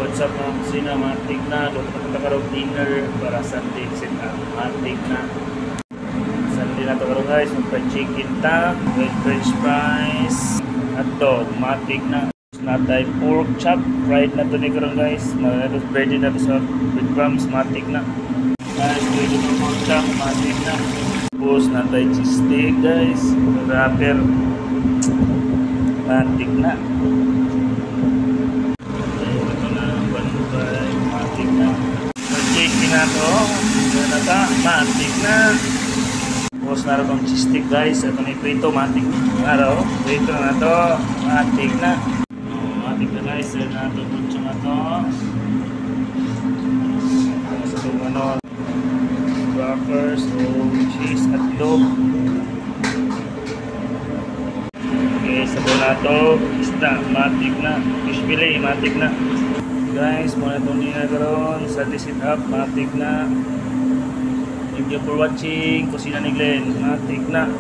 what's up mga kusina, matik na. Luto na karong dinner para Sunday sit up. Matik na. Sunday na to karon guys, mag chicken ta, with french fries, at dog, matik na. Natay pork chop, fried na to ni karon guys. Ready na to sa breadcrumbs, matik na. Guys, ready na pork chop, matik na. Tapos natay cheese steak guys, wrapper, matik na. Chicken na to, matik na. Tapos na rin cheese stick guys, ito na prito, matik na rin. Prito na to, matik na. Matik na guys, ito na ito, bunso na to. Tapos itong ano, crackers, o cheese at dog. Okay, sabi na to, isda, matik na. Fish fillet, matik na. Guys, muna itong nina karon sa sit up, matik na. Thank you for watching. Kusina ni Glenn, matik na.